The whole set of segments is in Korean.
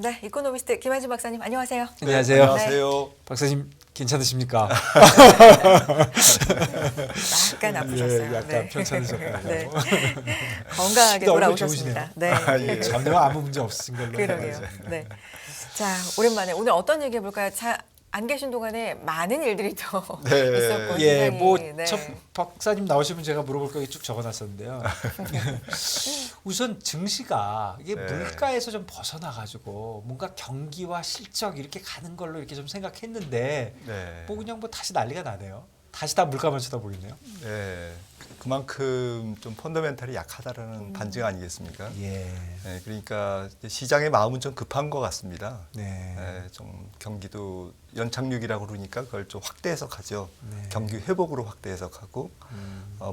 네, 이코노미스트 김한준 박사님 안녕하세요. 안녕하세요. 안녕하세요. 박사님 괜찮으십니까? 약간 아프셨어요. 예, 약간 편찮으셨다고. 네. 건강하게 얼굴 돌아오셨습니다. 네. 예. 전혀 아무 문제 없으신 걸로. 그러게요. 네. 자, 오랜만에 오늘 어떤 얘기 해볼까요? 안 계신 동안에 많은 일들이 또 네. 있었고 예, 굉장히, 뭐 네. 첫 박사님 나오시면 제가 물어볼 거 쭉 적어놨었는데요. 우선 증시가 이게 네. 물가에서 좀 벗어나가지고 뭔가 경기와 실적 이렇게 가는 걸로 이렇게 좀 생각했는데 네. 뭐 그냥 뭐 다시 난리가 나네요. 다시 다 물가만 쳐다보겠네요. 네. 그만큼 좀 펀더멘탈이 약하다라는 반증 아니겠습니까? 예. 네, 그러니까 시장의 마음은 좀 급한 것 같습니다. 네. 네, 좀 경기도 연착륙이라고 그러니까 그걸 좀 확대 해석하죠. 네. 경기 회복으로 확대 해석하고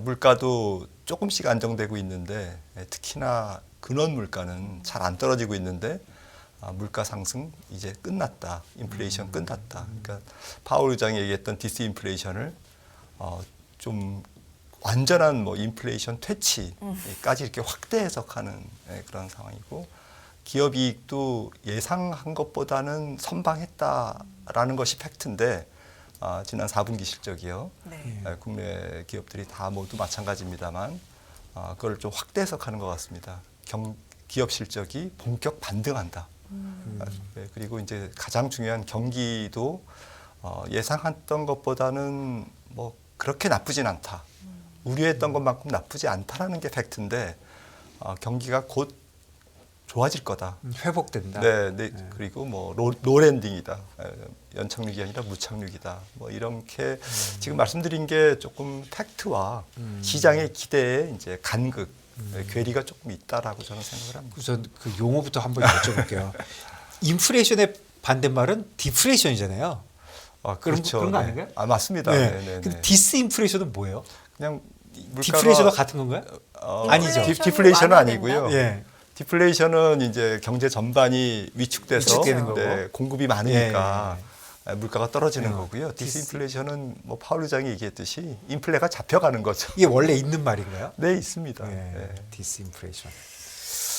물가도 조금씩 안정되고 있는데 특히나 근원 물가는 잘 안 떨어지고 있는데 물가 상승 이제 끝났다. 인플레이션 끝났다. 그러니까 파월 의장이 얘기했던 디스인플레이션을 좀 완전한 뭐 인플레이션 퇴치까지 이렇게 확대 해석하는 그런 상황이고 기업 이익도 예상한 것보다는 선방했다라는 것이 팩트인데 지난 4분기 실적이요. 네. 국내 기업들이 다 모두 마찬가지입니다만 그걸 좀 확대 해석하는 것 같습니다. 기업 실적이 본격 반등한다. 네, 그리고 이제 가장 중요한 경기도 예상했던 것보다는 뭐 그렇게 나쁘진 않다. 우려했던 것만큼 나쁘지 않다라는 게 팩트인데 경기가 곧 좋아질 거다. 회복된다. 네, 네. 그리고 뭐 노랜딩이다. 연착륙이 아니라 무착륙이다. 뭐 이렇게 지금 말씀드린 게 조금 팩트와 시장의 기대에 이제 간극, 괴리가 조금 있다라고 저는 생각을 합니다. 우선 그 용어부터 한번 여쭤볼게요. 인플레이션의 반대말은 디플레이션이잖아요. 그렇죠. 그런 거 네. 아닌가요? 맞습니다. 네. 네, 네, 근데 네. 디스인플레이션은 뭐예요? 그냥 디플레이션과 같은 건가요? 아니죠. 인플레이션이 디플레이션은 완화된다? 아니고요. 예. 디플레이션은 이제 경제 전반이 위축돼서 위축되는 거고. 공급이 많으니까 예. 물가가 떨어지는 예. 거고요. 디스인플레이션은 뭐 파월 의장이 얘기했듯이 인플레가 잡혀가는 거죠. 이게 원래 있는 말인가요? 네, 있습니다. 예. 네. 디스인플레이션.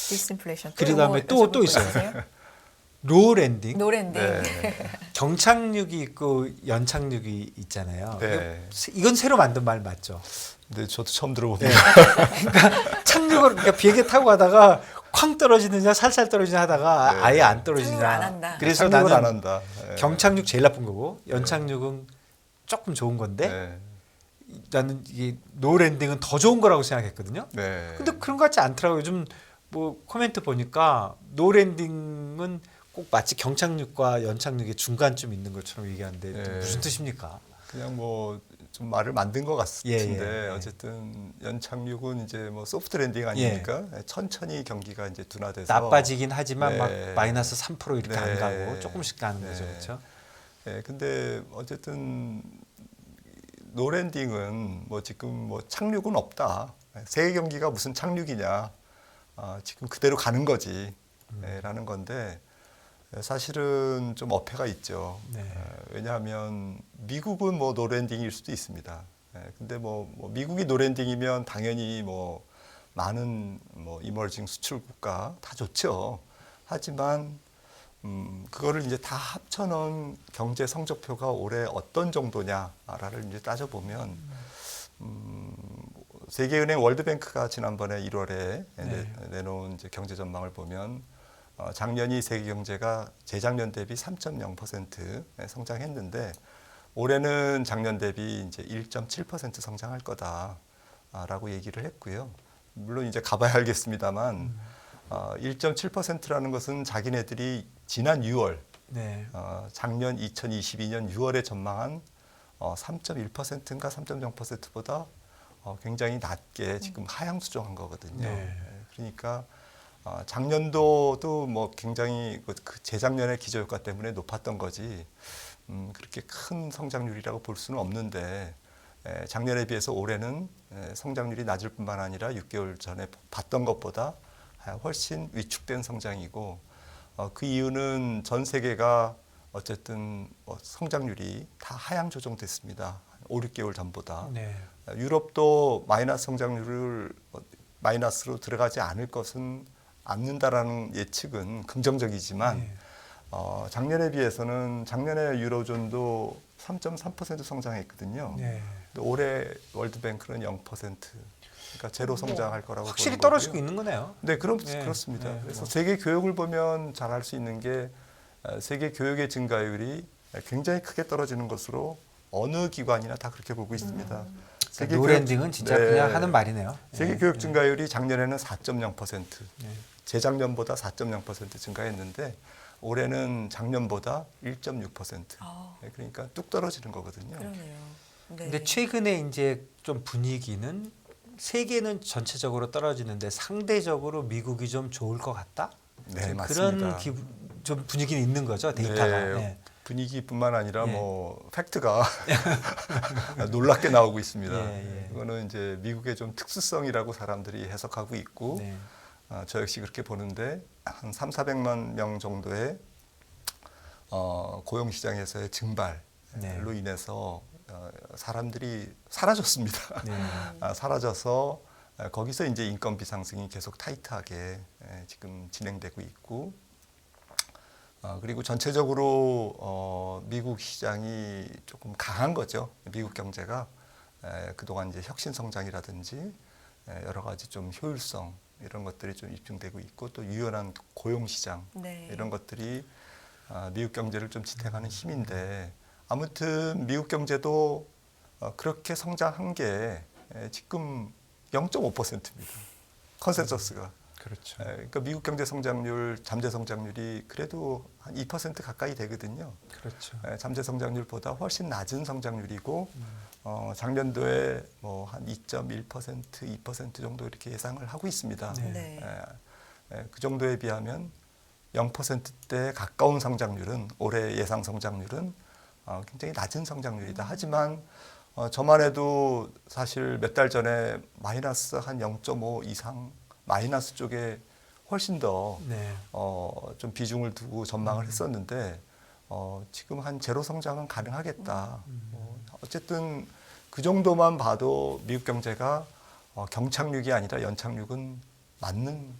디스인플레이션. 그 다음에 또 있어요. 로랜딩. 노랜딩. 네. 경착륙이 있고 연착륙이 있잖아요. 네. 이건 새로 만든 말 맞죠? 근데 저도 처음 들어보네요. 그러니까 착륙을 그러니까 비행기 타고 가다가 쾅 떨어지느냐 살살 떨어지냐 하다가 네. 아예 안 떨어지냐. 착륙을 안 한다. 그래서 착륙을 안 나는 한다. 네. 경착륙 제일 나쁜 거고 연착륙은 조금 좋은 건데 네. 나는 이게 노랜딩은 더 좋은 거라고 생각했거든요. 네. 근데 그런 것 같지 않더라고요. 요즘 뭐 코멘트 보니까 노랜딩은 꼭 마치 경착륙과 연착륙의 중간쯤 있는 것처럼 얘기하는데 네. 무슨 뜻입니까? 그냥 뭐 좀 말을 만든 것 같은데 예. 어쨌든 연착륙은 이제 뭐 소프트 랜딩 아닙니까? 천천히 경기가 이제 둔화돼서 나빠지긴 하지만 네. 막 마이너스 3% 이렇게 안 네. 가고 조금씩 가는 거죠, 네. 그렇죠? 네, 근데 어쨌든 노랜딩은 뭐 지금 뭐 착륙은 없다. 세계 경기가 무슨 착륙이냐? 지금 그대로 가는 거지. 라는 건데 사실은 좀 어폐가 있죠. 네. 왜냐하면 미국은 뭐 노랜딩일 수도 있습니다. 근데 뭐 미국이 노랜딩이면 당연히 뭐 많은 뭐 이머징 수출 국가 다 좋죠. 하지만 그거를 이제 다 합쳐놓은 경제 성적표가 올해 어떤 정도냐를 이제 따져보면 세계은행 월드뱅크가 지난번에 1월에 내놓은 이제 경제 전망을 보면 작년이 세계 경제가 재작년 대비 3.0% 성장했는데 올해는 작년 대비 이제 1.7% 성장할 거다라고 얘기를 했고요. 물론 이제 가봐야 알겠습니다만 1.7%라는 것은 자기네들이 지난 6월 네. 작년 2022년 6월에 전망한 3.1%인가 3.0%보다 굉장히 낮게 지금 하향 수정한 거거든요. 네. 그러니까 작년도도 뭐 굉장히 그 재작년의 기저효과 때문에 높았던 거지 그렇게 큰 성장률이라고 볼 수는 없는데 작년에 비해서 올해는 성장률이 낮을 뿐만 아니라 6개월 전에 봤던 것보다 훨씬 위축된 성장이고 그 이유는 전 세계가 어쨌든 성장률이 다 하향 조정됐습니다. 5, 6개월 전보다. 네. 유럽도 마이너스 성장률을 마이너스로 들어가지 않을 것은 않는다라는 예측은 긍정적이지만 네. 작년에 비해서는 작년에 유로존도 3.3% 성장했거든요. 네. 또 올해 월드뱅크는 0%. 그러니까 제로 성장할 거라고 확실히 보는 떨어지고 거고요. 있는 거네요. 네, 네. 그렇습니다. 네, 그래서 뭐. 세계 교육을 보면 잘 알 수 있는 게 세계 교육의 증가율이 굉장히 크게 떨어지는 것으로 어느 기관이나 다 그렇게 보고 있습니다. 세계 노랜딩은 진짜 네. 그냥 하는 말이네요. 세계 네. 교육 증가율이 작년에는 4.0%, 네. 재작년보다 4.0% 증가했는데 올해는 작년보다 1.6%. 네, 그러니까 뚝 떨어지는 거거든요. 그러네요. 네. 근데 최근에 이제 좀 분위기는 세계는 전체적으로 떨어지는데 상대적으로 미국이 좀 좋을 것 같다. 네, 지금 맞습니다. 그런 좀 분위기는 있는 거죠, 데이터가. 네, 네. 분위기뿐만 아니라 예. 뭐 팩트가 놀랍게 나오고 있습니다. 예, 예. 이거는 이제 미국의 좀 특수성이라고 사람들이 해석하고 있고 네. 저 역시 그렇게 보는데 한 3,400만 명 정도의 고용 시장에서의 증발로 네. 인해서 사람들이 사라졌습니다. 네. 사라져서 거기서 이제 인건비 상승이 계속 타이트하게 지금 진행되고 있고 그리고 전체적으로 미국 시장이 조금 강한 거죠. 미국 경제가 그동안 이제 혁신 성장이라든지 여러 가지 좀 효율성 이런 것들이 좀 입증되고 있고 또 유연한 고용 시장 네. 이런 것들이 미국 경제를 좀 지탱하는 힘인데 아무튼 미국 경제도 그렇게 성장한 게 지금 0.5%입니다. 컨센서스가. 그렇죠. 그러니까 미국 경제 성장률, 잠재 성장률이 그래도 한 2% 가까이 되거든요. 그렇죠. 잠재 성장률보다 훨씬 낮은 성장률이고 작년도에 뭐 한 2.1%, 2% 정도 이렇게 예상을 하고 있습니다. 네. 네. 그 정도에 비하면 0%대에 가까운 성장률은 올해 예상 성장률은 굉장히 낮은 성장률이다. 하지만 저만 해도 사실 몇 달 전에 마이너스 한 0.5 이상 마이너스 쪽에 훨씬 더 네. 좀 비중을 두고 전망을 했었는데 지금 한 제로 성장은 가능하겠다. 어쨌든 그 정도만 봐도 미국 경제가 경착륙이 아니라 연착륙은 맞는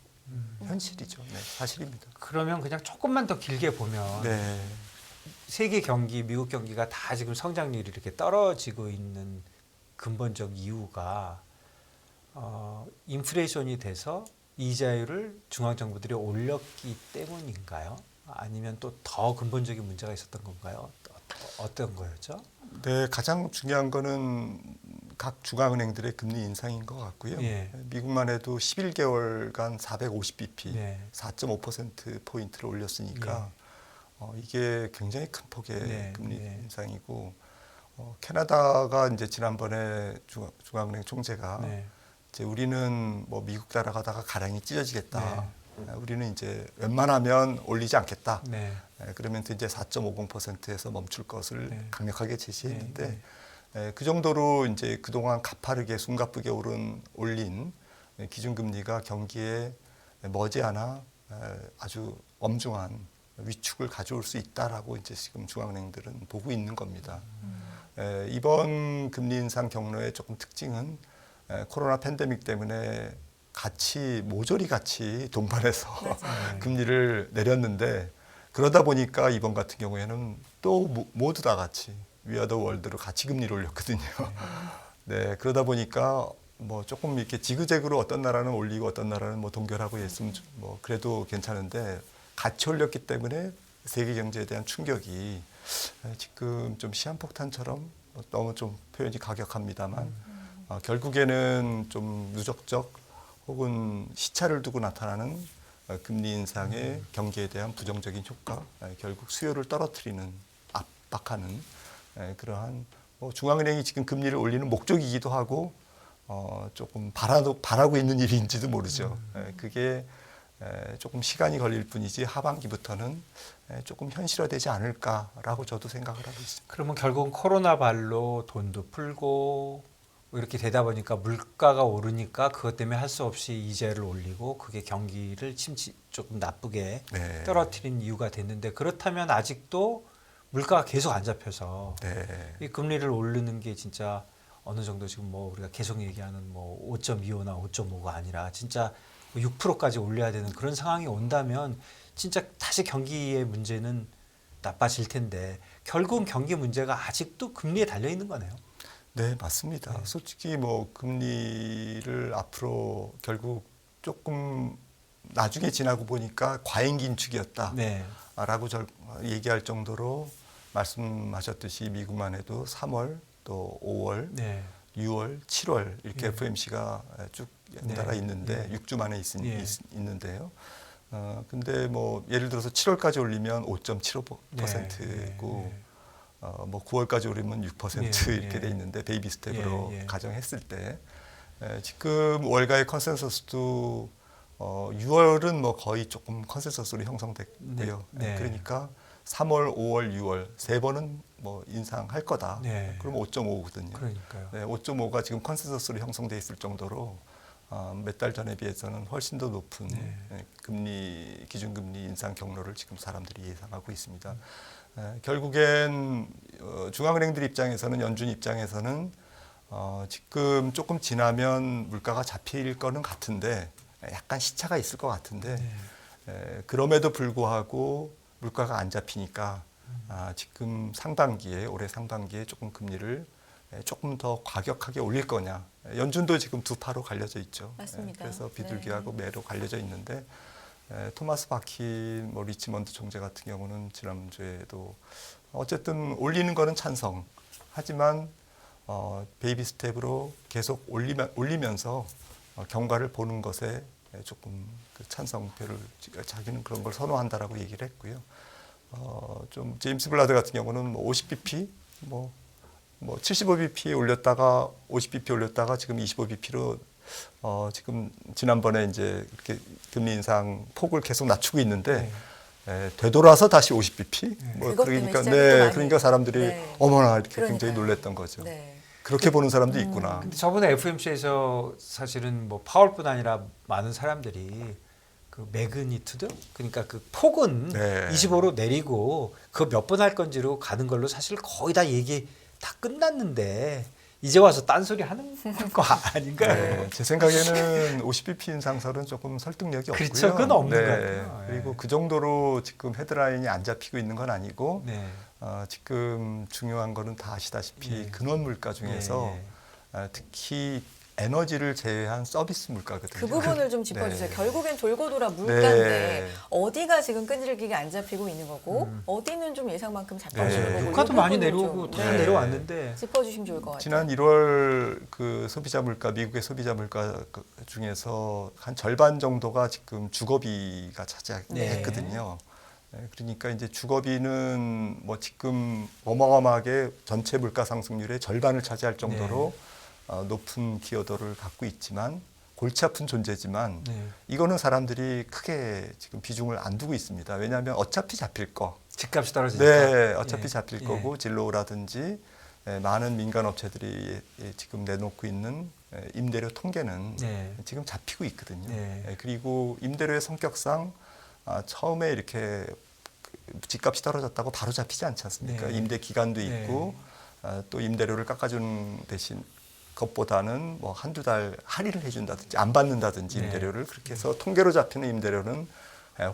현실이죠. 네, 사실입니다. 그러면 그냥 조금만 더 길게 보면 네. 세계 경기, 미국 경기가 다 지금 성장률이 이렇게 떨어지고 있는 근본적 이유가 인플레이션이 돼서 이자율을 중앙 정부들이 올렸기 때문인가요? 아니면 또 더 근본적인 문제가 있었던 건가요? 어떤 거였죠? 네, 가장 중요한 거는 각 중앙은행들의 금리 인상인 것 같고요. 예. 미국만 해도 11개월간 450bp, 네. 4.5% 포인트를 올렸으니까 이게 굉장히 큰 폭의 네, 금리 네. 인상이고 캐나다가 이제 지난번에 중앙은행 총재가 네. 이제 우리는 뭐 미국 따라가다가 가랑이 찢어지겠다. 네. 우리는 이제 웬만하면 올리지 않겠다. 네. 그러면서 이제 4.50%에서 멈출 것을 네. 강력하게 제시했는데 네, 그 정도로 이제 그동안 가파르게 숨가쁘게 올린 기준금리가 경기에 머지않아 아주 엄중한 위축을 가져올 수 있다라고 이제 지금 중앙은행들은 보고 있는 겁니다. 이번 금리 인상 경로의 조금 특징은 코로나 팬데믹 때문에 모조리 같이 동반해서 금리를 내렸는데 그러다 보니까 이번 같은 경우에는 또 모두 다 같이 위아더 월드로 같이 금리를 올렸거든요. 네, 그러다 보니까 뭐 조금 이렇게 지그재그로 어떤 나라는 올리고 어떤 나라는 뭐 동결하고 했으면 뭐 그래도 괜찮은데 같이 올렸기 때문에 세계 경제에 대한 충격이 지금 좀 시한폭탄처럼 너무 좀 표현이 가격합니다만 결국에는 좀 누적적 혹은 시차를 두고 나타나는 금리 인상의 경기에 대한 부정적인 효과, 결국 수요를 떨어뜨리는 압박하는 그러한 중앙은행이 지금 금리를 올리는 목적이기도 하고 조금 바라고 있는 일인지도 모르죠. 그게 조금 시간이 걸릴 뿐이지 하반기부터는 조금 현실화되지 않을까라고 저도 생각을 하고 있습니다. 그러면 결국은 코로나 발로 돈도 풀고 이렇게 되다 보니까 물가가 오르니까 그것 때문에 할 수 없이 이자를 올리고 그게 경기를 조금 나쁘게 네. 떨어뜨린 이유가 됐는데 그렇다면 아직도 물가가 계속 안 잡혀서 네. 이 금리를 오르는 게 진짜 어느 정도 지금 뭐 우리가 계속 얘기하는 뭐 5.25나 5.5가 아니라 진짜 6%까지 올려야 되는 그런 상황이 온다면 진짜 다시 경기의 문제는 나빠질 텐데 결국은 경기 문제가 아직도 금리에 달려 있는 거네요. 네, 맞습니다. 네. 솔직히 뭐 금리를 앞으로 결국 조금 나중에 지나고 보니까 과잉 긴축이었다. 네. 라고 얘기할 정도로 말씀하셨듯이 미국만 해도 3월 또 5월, 네. 6월, 7월 이렇게 예. FOMC가 쭉 연달아 네. 있는데 예. 6주 만에 예. 있는데요. 근데 뭐 예를 들어서 7월까지 올리면 5.75%고 네. 뭐 9월까지 올리면 6% 예. 이렇게 예. 돼 있는데 베이비 스텝으로 예. 예. 가정했을 때 지금 월가의 컨센서스도 6월은 뭐 거의 조금 컨센서스로 형성됐고요. 네. 네. 그러니까 3월, 5월, 6월 세 번은 뭐 인상할 거다. 네. 그럼 5.5거든요. 그러니까요. 네, 5.5가 지금 컨센서스로 형성돼 있을 정도로 몇 달 전에 비해서는 훨씬 더 높은 금리 기준금리 인상 경로를 지금 사람들이 예상하고 있습니다. 결국엔 중앙은행들 입장에서는 연준 입장에서는 지금 조금 지나면 물가가 잡힐 거는 같은데 약간 시차가 있을 것 같은데 그럼에도 불구하고 물가가 안 잡히니까 지금 상반기에 올해 상반기에 조금 금리를 조금 더 과격하게 올릴 거냐. 연준도 지금 두 파로 갈려져 있죠. 맞습니다. 그래서 비둘기하고 매로 갈려져 있는데 토마스 바킨, 뭐 리치먼드 총재 같은 경우는 지난주에도 어쨌든 올리는 거는 찬성. 하지만 베이비 스텝으로 계속 올리면서 경과를 보는 것에 조금 그 찬성표를 자기는 그런 걸 선호한다라고 얘기를 했고요. 좀 제임스 블라드 같은 경우는 뭐 50bp 뭐 75bp 올렸다가 50bp 올렸다가 지금 25bp로 지금 지난번에 이제 이렇게 금리 인상 폭을 계속 낮추고 있는데 되돌아서 다시 50bp 뭐 그것 그러니까 때문에 시장이 또 많이- 그러니까 사람들이 네. 어머나 이렇게 그러니까요. 굉장히 놀랬던 거죠. 네. 그렇게 보는 사람도 있구나. 근데 저번에 FOMC에서 사실은 뭐 파월뿐 아니라 많은 사람들이 그 매그니투드 그러니까 그 폭은 네. 25로 내리고 그 몇 번 할 건지로 가는 걸로 사실 거의 다 얘기 다 끝났는데 이제 와서 딴소리 하는 거 아닌가요? 네, 제 생각에는 50bp 인상설은 조금 설득력이 없고요. 그렇죠. 그건 없는 것 같아요. 그리고 예. 그 정도로 지금 헤드라인이 안 잡히고 있는 건 아니고 네. 지금 중요한 거는 다 아시다시피 예. 근원 물가 중에서 특히 에너지를 제외한 서비스 물가거든요. 그 부분을 좀 짚어주세요. 네. 결국엔 돌고 돌아 물가인데 네. 어디가 지금 끈질기게 안 잡히고 있는 거고 어디는 좀 예상만큼 잡혀지는 네. 거고 물가도 이 많이 부분을 내려오고 좀, 다 네. 내려왔는데 짚어주시면 좋을 것 같아요. 지난 1월 그 소비자 물가 미국의 소비자 물가 중에서 한 절반 정도가 지금 주거비가 차지했거든요. 그러니까 이제 주거비는 뭐 지금 어마어마하게 전체 물가 상승률의 절반을 차지할 정도로 높은 기여도를 갖고 있지만 골치 아픈 존재지만 이거는 사람들이 크게 지금 비중을 안 두고 있습니다. 왜냐하면 어차피 잡힐 거. 집값이 떨어지니까. 네, 어차피 잡힐 예. 거고 진로라든지 많은 민간 업체들이 지금 내놓고 있는 임대료 통계는 네. 지금 잡히고 있거든요. 네. 그리고 임대료의 성격상 처음에 이렇게 집값이 떨어졌다고 바로 잡히지 않지 않습니까? 네. 임대 기간도 네. 있고 또 임대료를 깎아주는 대신 것보다는 뭐 한두 달 할인을 해준다든지 안 받는다든지 네. 임대료를 그렇게 해서 통계로 잡히는 임대료는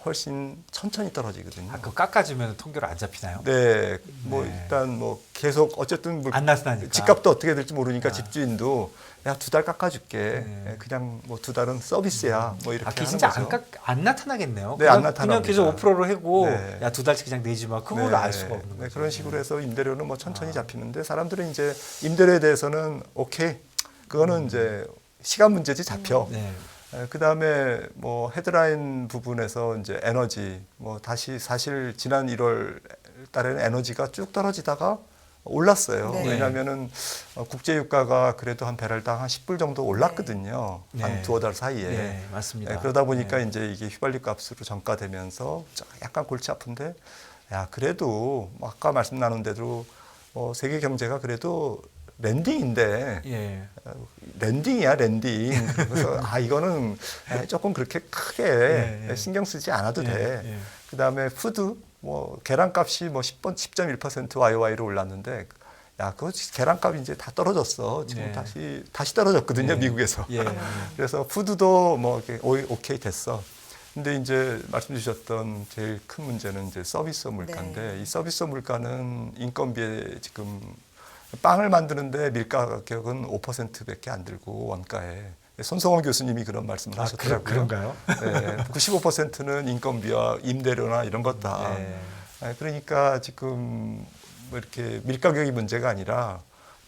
훨씬 천천히 떨어지거든요. 아, 그거 깎아주면 통계로 안 잡히나요? 네, 뭐 네. 일단 뭐 계속 어쨌든 안 나타나니까. 집값도 어떻게 될지 모르니까 아. 집주인도 야 2달 깎아줄게. 네. 그냥 뭐 2달은 서비스야. 뭐 이렇게 아, 그게 하는 진짜 거죠. 안 나타나겠네요. 네, 그냥, 안 나타납니다. 그냥 계속 5%로 하고 네. 야 2달치 그냥 내지 마. 그걸 네, 알 수가 없는 네, 거죠. 그런 식으로 해서 임대료는 뭐 천천히 아. 잡히는데 사람들은 이제 임대료에 대해서는 오케이. 그거는 이제 시간 문제지 잡혀. 네. 그다음에 뭐 헤드라인 부분에서 이제 에너지 뭐 다시 사실 지난 1월 달에는 에너지가 쭉 떨어지다가 올랐어요. 네. 왜냐하면은 국제 유가가 그래도 한 배럴당 한 10불 정도 올랐거든요. 네. 한 두어 달 사이에. 네, 맞습니다. 그러다 보니까 네. 이제 이게 휘발유 값으로 전가되면서 약간 골치 아픈데 야 그래도 뭐 아까 말씀 나눈 대로 세계 경제가 그래도 랜딩인데 예. 랜딩이야 랜딩. 그래서 이거는 조금 그렇게 크게 예. 신경 쓰지 않아도 예, 돼. 예. 그다음에 푸드 뭐 계란값이 뭐 10.1% YOY로 올랐는데 야, 그거 계란값이 이제 다 떨어졌어. 지금 네. 다시 떨어졌거든요, 네. 미국에서. 예. 그래서 푸드도 뭐 이렇게 오케이 됐어. 근데 이제 말씀 주셨던 제일 큰 문제는 이제 서비스 물가인데 네. 이 서비스 물가는 인건비에 지금 빵을 만드는데 밀가 가격은 5%밖에 안 들고 원가에 손성원 교수님이 그런 말씀을 하셨더라고요. 그런가요? 네, 95%는 인건비와 임대료나 이런 것 다. 네. 그러니까 지금 뭐 이렇게 밀가격이 문제가 아니라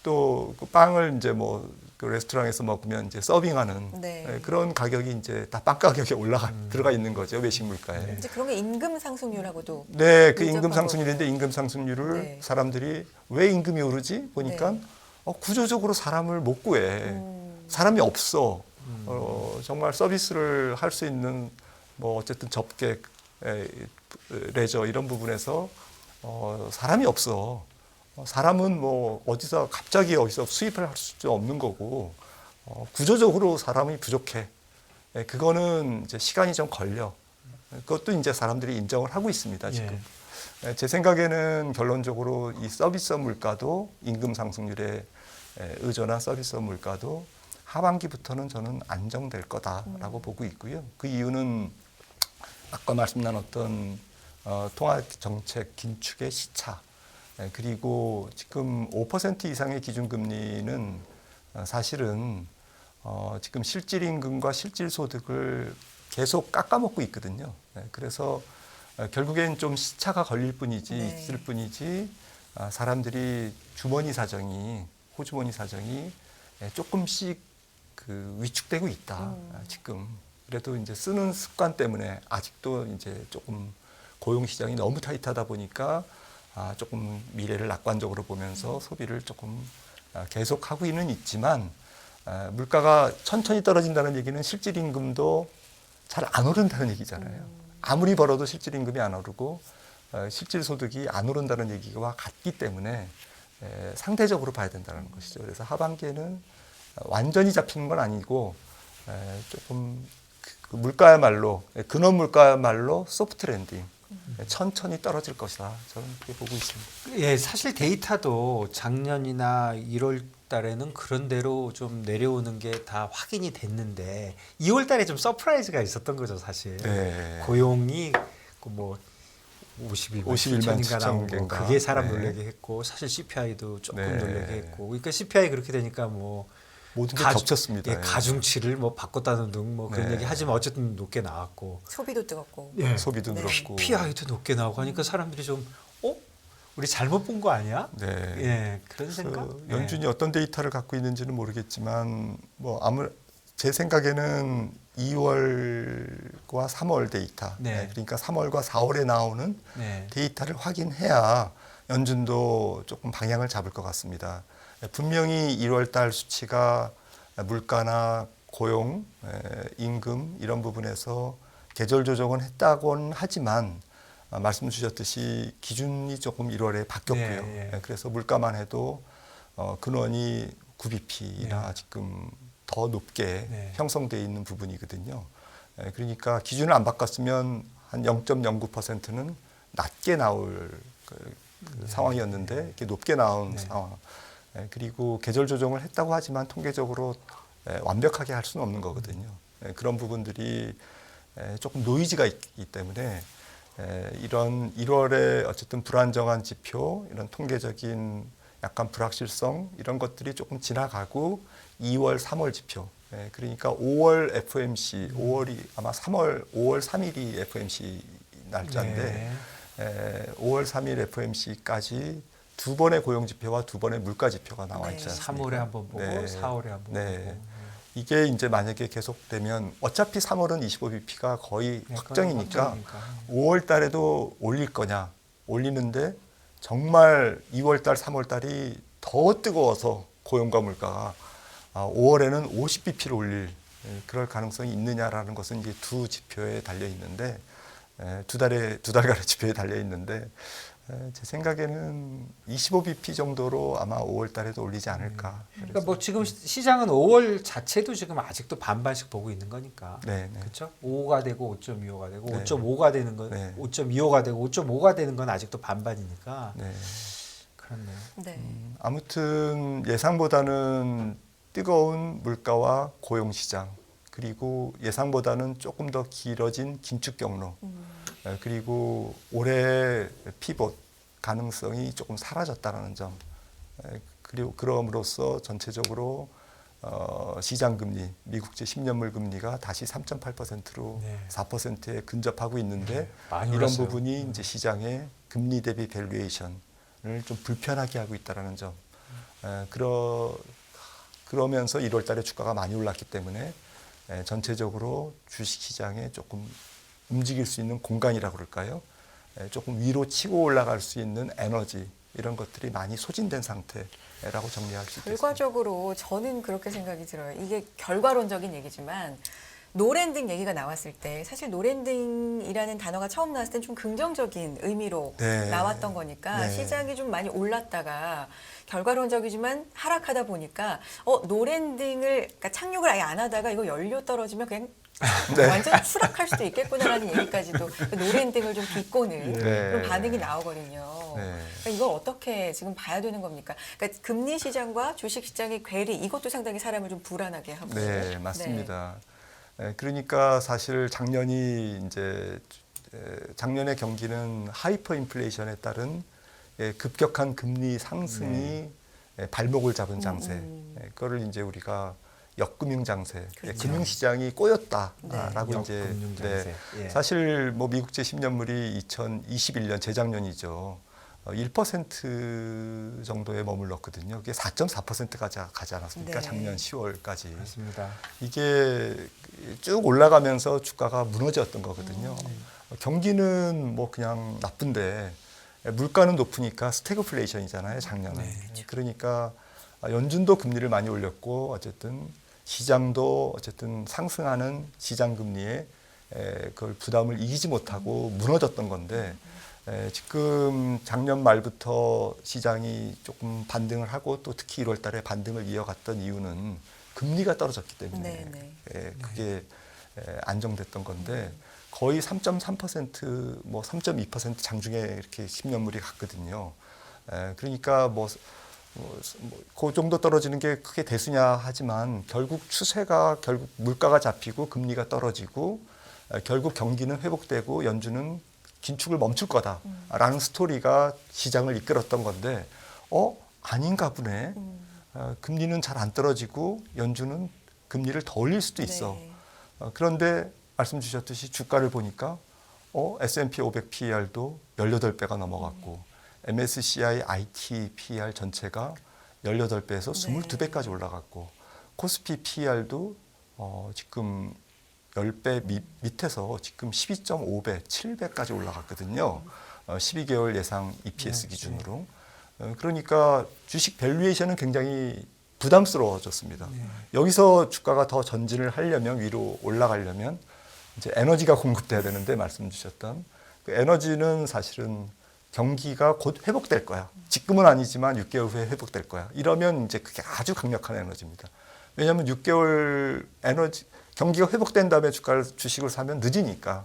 또 그 빵을 이제 뭐 그 레스토랑에서 먹으면 이제 서빙하는 네. 그런 가격이 이제 다 빵 가격에 들어가 있는 거죠, 외식 물가에. 이제 그런 게 임금 상승률하고도 네, 그 밀접한 임금 상승률인데 거고요. 임금 상승률을 네. 사람들이 왜 임금이 오르지? 보니까 네. 구조적으로 사람을 못 구해. 사람이 없어. 정말 서비스를 할 수 있는 뭐 어쨌든 접객, 레저 이런 부분에서 사람이 없어. 사람은 뭐 갑자기 어디서 수입을 할 수 없는 거고 구조적으로 사람이 부족해. 그거는 이제 시간이 좀 걸려. 그것도 이제 사람들이 인정을 하고 있습니다, 지금. 제 생각에는 결론적으로 이 서비스 물가도 임금 상승률에 의존한 서비스 물가도 하반기부터는 저는 안정될 거다라고 보고 있고요. 그 이유는 아까 말씀 나눴던 통화정책 긴축의 시차, 그리고 지금 5% 이상의 기준금리는 사실은 지금 실질임금과 실질소득을 계속 깎아먹고 있거든요. 그래서 결국엔 좀 시차가 걸릴 뿐이지, 네. 있을 뿐이지, 사람들이 호주머니 사정이 조금씩 위축되고 있다. 지금. 그래도 이제 쓰는 습관 때문에 아직도 이제 조금 고용시장이 너무 타이트하다 보니까 조금 미래를 낙관적으로 보면서 소비를 조금 계속하고는 있지만 물가가 천천히 떨어진다는 얘기는 실질임금도 잘 안 오른다는 얘기잖아요. 아무리 벌어도 실질임금이 안 오르고 실질소득이 안 오른다는 얘기와 같기 때문에 상대적으로 봐야 된다는 것이죠. 그래서 하반기에는 완전히 잡히는 건 아니고 조금 물가야말로 근원 물가야말로 소프트 랜딩 천천히 떨어질 것이다. 저는 그렇게 보고 있습니다. 예, 사실 데이터도 작년이나 1월 달에는 그런 대로 좀 내려오는 게 다 확인이 됐는데 2월 달에 좀 서프라이즈가 있었던 거죠, 사실. 네. 고용이 뭐 51만 51만 7천인가 나오고 7천개인가. 그게 사람 네. 놀라게 했고 사실 CPI도 조금 네. 놀라게 했고 그러니까 CPI 그렇게 되니까 뭐 모든 게 겹쳤습니다. 예, 가중치를 뭐 바꿨다는 등 뭐 그런 네. 얘기 하지만 어쨌든 높게 나왔고 소비도 뜨겁고. 소비도 네. 늘었고. PI도 높게 나오고 하니까 사람들이 좀 우리 잘못 본 거 아니야? 네. 예, 그런 생각. 그래서 연준이 어떤 데이터를 갖고 있는지는 모르겠지만 제 생각에는 2월과 3월 데이터, 네. 그러니까 3월과 4월에 나오는 네. 데이터를 확인해야 연준도 조금 방향을 잡을 것 같습니다. 분명히 1월 달 수치가 물가나 고용, 임금 이런 부분에서 계절 조정은 했다고는 하지만 말씀 주셨듯이 기준이 조금 1월에 바뀌었고요. 네, 네. 그래서 물가만 해도 근원이 9bp나 네. 지금 더 높게 네. 형성되어 있는 부분이거든요. 그러니까 기준을 안 바꿨으면 한 0.09%는 낮게 나올 상황이었는데 이렇게 높게 나온 네. 상황. 그리고 계절 조정을 했다고 하지만 통계적으로 완벽하게 할 수는 없는 거거든요. 그런 부분들이 조금 노이즈가 있기 때문에 이런 1월에 어쨌든 불안정한 지표, 이런 통계적인 약간 불확실성 이런 것들이 조금 지나가고 2월, 3월 지표. 그러니까 5월 FMC, 5월이 아마 5월 3일이 FMC 날짜인데 5월 3일 FMC까지 두 번의 고용 지표와 두 번의 물가 지표가 나와 있지 않습니까? 3월에 한번 보고 네. 4월에 한번 네. 보고. 이게 이제 만약에 계속되면 어차피 3월은 25bp가 거의 네, 확정이니까 확정이니까. 5월 달에도 올릴 거냐? 올리는데 정말 2월 달, 3월 달이 더 뜨거워서 고용과 물가가 5월에는 50bp를 올릴 그럴 가능성이 있느냐라는 것은 이제 두 지표에 달려 있는데 두 달간의 지표에 달려 있는데 제 생각에는 25bp 정도로 아마 5월 달에도 올리지 않을까. 그러니까 뭐 지금 시장은 5월 자체도 지금 아직도 반반씩 보고 있는 거니까. 네, 네. 그렇죠? 5가 되고 5.25가 되고 네. 5.5가 되는 건 네. 5.25가 되고 5.5가 되는 건 아직도 반반이니까. 네. 그렇네요. 네. 아무튼 예상보다는 뜨거운 물가와 고용 시장, 그리고 예상보다는 조금 더 길어진 긴축 경로, 그리고 올해 피봇 가능성이 조금 사라졌다는 점, 그리고 그럼으로써 전체적으로 시장 금리, 미국제 10년물 금리가 다시 3.8%로 네. 4%에 근접하고 있는데 많이 이런 올랐어요. 부분이 이제 시장의 금리 대비 밸류에이션을 좀 불편하게 하고 있다는 점. 그러면서 1월 달에 주가가 많이 올랐기 때문에 전체적으로 주식 시장에 조금 움직일 수 있는 공간이라고 그럴까요? 조금 위로 치고 올라갈 수 있는 에너지 이런 것들이 많이 소진된 상태라고 정리할 수 있겠습니다. 결과적으로 저는 그렇게 생각이 들어요. 이게 결과론적인 얘기지만 노랜딩 얘기가 나왔을 때 사실 노랜딩이라는 단어가 처음 나왔을 땐 좀 긍정적인 의미로 네. 나왔던 거니까 네. 시장이 좀 많이 올랐다가 결과론적이지만 하락하다 보니까 노랜딩을 그러니까 착륙을 아예 안 하다가 이거 연료 떨어지면 그냥 네. 완전 추락할 수도 있겠구나라는 얘기까지도 노랜딩을 좀 비꼬는 네. 그런 반응이 나오거든요. 네. 그러니까 이걸 어떻게 지금 봐야 되는 겁니까? 그러니까 금리 시장과 주식 시장의 괴리 이것도 상당히 사람을 좀 불안하게 하고. 네, 맞습니다. 그러니까 사실 작년의 경기는 하이퍼 인플레이션에 따른 급격한 금리 상승이 발목을 잡은 장세. 그거를 이제 우리가 역금융 장세, 그렇죠. 금융시장이 꼬였다라고 이제 역금융 장세. 예. 사실 뭐 미국제 10년물이 2021년 재작년이죠. 1% 정도에 머물렀거든요. 그게 4.4%까지 가지 않았습니까? 네. 작년 10월까지. 맞습니다. 이게 쭉 올라가면서 주가가 무너졌던 거거든요. 경기는 뭐 그냥 나쁜데 물가는 높으니까 스태그플레이션이잖아요, 작년에. 네. 그러니까 연준도 금리를 많이 올렸고 어쨌든 시장도 어쨌든 상승하는 시장 금리에 그걸 부담을 이기지 못하고 무너졌던 건데 지금 작년 말부터 시장이 조금 반등을 하고 또 특히 1월 달에 반등을 이어갔던 이유는 금리가 떨어졌기 때문에 그게 안정됐던 건데 거의 3.3% 뭐 3.2% 장중에 이렇게 10년물이 갔거든요. 그러니까 그 정도 떨어지는 게 크게 대수냐 하지만 결국 물가가 잡히고 금리가 떨어지고 결국 경기는 회복되고 연준은 긴축을 멈출 거다라는 스토리가 시장을 이끌었던 건데 아닌가 보네. 금리는 잘 안 떨어지고 연준은 금리를 더 올릴 수도 있어. 네. 그런데 말씀 주셨듯이 주가를 보니까 S&P 500 PER도 18배가 넘어갔고 MSCI IT PER 전체가 18배에서 22배까지 올라갔고 코스피 PER도 지금 10배 밑에서 지금 12.5배, 7배까지 올라갔거든요. 12개월 예상 EPS 기준으로. 그러니까 주식 밸류에이션은 굉장히 부담스러워졌습니다. 여기서 주가가 더 전진을 하려면 위로 올라가려면 이제 에너지가 공급돼야 되는데 말씀 주셨던 그 에너지는 사실은 경기가 곧 회복될 거야. 지금은 아니지만 6개월 후에 회복될 거야. 이러면 이제 그게 아주 강력한 에너지입니다. 왜냐하면 6개월 경기가 회복된 다음에 주식을 사면 늦으니까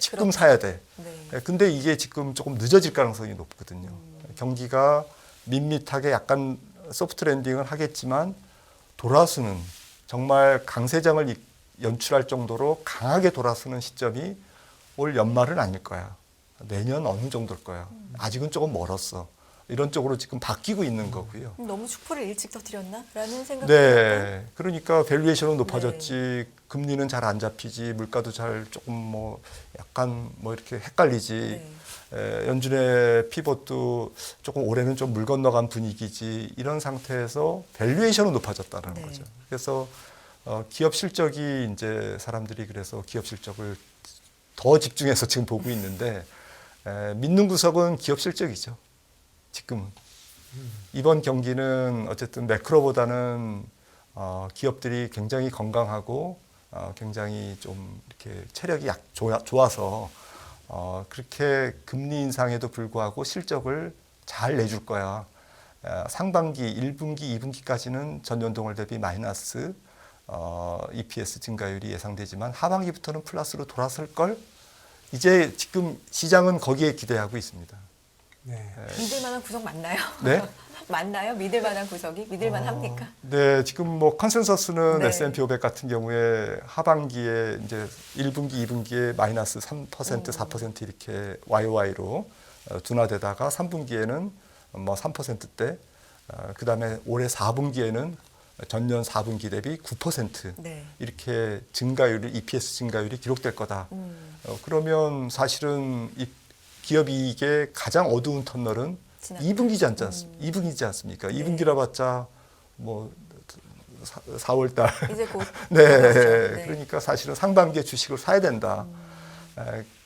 지금 그렇죠. 사야 돼. 네. 근데 이게 지금 조금 늦어질 가능성이 높거든요. 경기가 밋밋하게 약간 소프트 랜딩을 하겠지만 돌아서는 정말 강세장을 연출할 정도로 강하게 돌아서는 시점이 올 연말은 아닐 거야. 내년 어느 정도일 거야. 아직은 조금 멀었어. 이런 쪽으로 지금 바뀌고 있는 거고요. 너무 축포를 일찍 터뜨렸나라는 생각이 네, 그러니까 밸류에이션은 높아졌지, 금리는 잘 안 잡히지, 물가도 잘 조금 약간 이렇게 헷갈리지. 연준의 피벗도 조금 올해는 좀 물 건너간 분위기지. 이런 상태에서 밸류에이션은 높아졌다는 거죠. 그래서 기업 실적이 이제 사람들이 그래서 기업 실적을 더 집중해서 지금 보고 있는데 믿는 구석은 기업 실적이죠. 지금은. 이번 경기는 어쨌든 매크로보다는 기업들이 굉장히 건강하고 굉장히 좀 이렇게 체력이 좋아서 그렇게 금리 인상에도 불구하고 실적을 잘 내줄 거야. 상반기 1분기, 2분기까지는 전년동월 대비 마이너스 EPS 증가율이 예상되지만 하반기부터는 플러스로 돌아설 걸. 이제 지금 시장은 거기에 기대하고 있습니다. 네. 믿을 만한 구석 맞나요? 네? 맞나요? 믿을 만한 구석이? 믿을 만합니까? 네, 지금 뭐 컨센서스는 네. S&P 500 같은 경우에 하반기에 이제 1분기, 2분기에 마이너스 3%, 4% 이렇게 YOY로 둔화되다가 3분기에는 뭐 3%대, 그다음에 올해 4분기에는 전년 4분기 대비 9% 네. 이렇게 증가율이 EPS 증가율이 기록될 거다. 그러면 사실은 이 기업 이익의 가장 어두운 터널은 지났다. 2분기지 않습니까? 2분기라 봤자 뭐 4월 달. 이제 곧 네. 그렇죠. 그러니까 사실은 상반기에 주식을 사야 된다.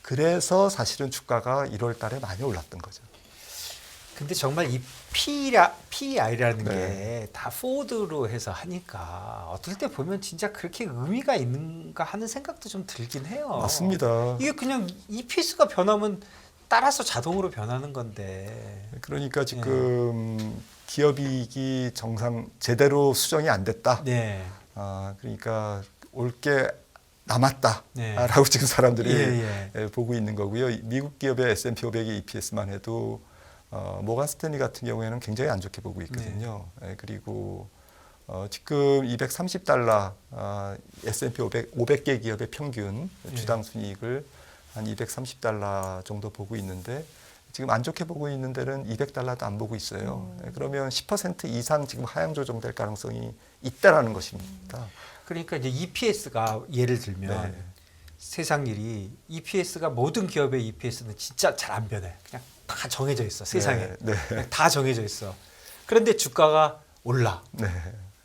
그래서 사실은 주가가 1월 달에 많이 올랐던 거죠. 근데 정말 이 PEI라는 네. 게 다 포워드로 해서 하니까 어떨 때 보면 진짜 그렇게 의미가 있는가 하는 생각도 좀 들긴 해요. 맞습니다. 이게 그냥 EPS가 변하면 따라서 자동으로 변하는 건데. 그러니까 지금 기업 이익이 제대로 수정이 안 됐다. 네. 그러니까 올 게 남았다라고 네. 지금 사람들이 예. 보고 있는 거고요. 미국 기업의 S&P 500의 EPS만 해도 모간 스탠리 같은 경우에는 굉장히 안 좋게 보고 있거든요. 그리고 지금 $230 S&P 500개 기업의 평균 주당 순이익을 한 $230 정도 보고 있는데 지금 안 좋게 보고 있는 데는 $200도 안 보고 있어요. 그러면 10% 이상 지금 하향 조정될 가능성이 있다라는 것입니다. 그러니까 이제 EPS가 예를 들면 네. 세상 일이 EPS가 모든 기업의 EPS는 진짜 잘 안 변해. 그냥 다 정해져 있어. 세상에. 네. 그냥 다 정해져 있어. 그런데 주가가 올라. 네.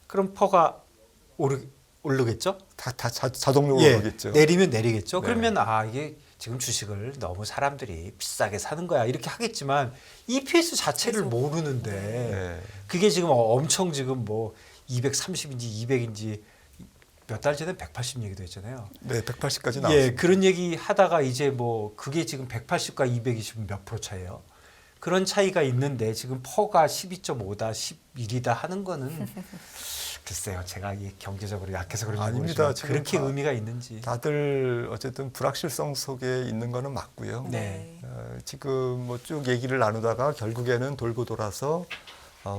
그럼 퍼가 오르겠죠? 다 자동으로 예, 오르겠죠. 내리면 내리겠죠. 네. 그러면 이게 지금 주식을 너무 사람들이 비싸게 사는 거야 이렇게 하겠지만 EPS 자체를 계속. 모르는데 네. 그게 지금 엄청 지금 뭐 230인지 200인지 몇 달 전에 180 얘기도 했잖아요. 네, 180까지 나왔습니다. 예, 그런 얘기 하다가 이제 뭐 그게 지금 180과 220은 몇 프로 차이예요. 그런 차이가 있는데 지금 퍼가 12.5다, 11이다 하는 거는 글쎄요, 제가 이 경제적으로 약해서 그런 건 아닙니다. 모르지만 지금 그렇게 다- 의미가 있는지. 다들 어쨌든 불확실성 속에 있는 거는 맞고요. 네. 지금 뭐 쭉 얘기를 나누다가 결국에는 돌고 돌아서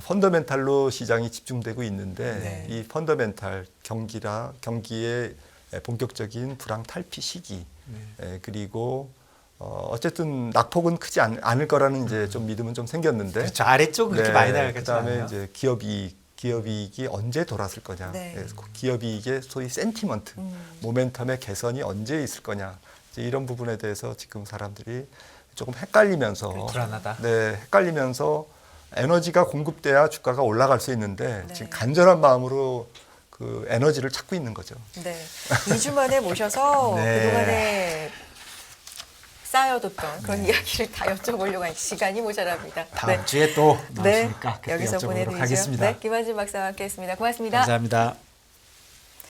펀더멘탈로 시장이 집중되고 있는데 네. 이 펀더멘탈 경기의 본격적인 불황 탈피 시기 네. 그리고 어쨌든 낙폭은 크지 않을 거라는 이제 좀 믿음은 좀 생겼는데 그렇죠. 아래쪽 그렇게 많이 나가겠죠. 그다음에 이제 기업 이익이 언제 돌았을 거냐, 네. 기업 이익의 소위 센티먼트, 모멘텀의 개선이 언제 있을 거냐, 이제 이런 부분에 대해서 지금 사람들이 조금 헷갈리면서 불안하다. 네, 헷갈리면서 에너지가 공급돼야 주가가 올라갈 수 있는데 네. 지금 간절한 마음으로 그 에너지를 찾고 있는 거죠. 네. 2주 만에 모셔서 네. 그동안에 쌓여뒀던 그런 이야기를 다 여쭤보려고 한 시간이 모자랍니다. 다음 주에 또 네. 나오시니까 그때 여기서 여쭤보도록 보내드리죠. 하겠습니다. 네, 김한진 박사와 함께했습니다. 고맙습니다. 감사합니다.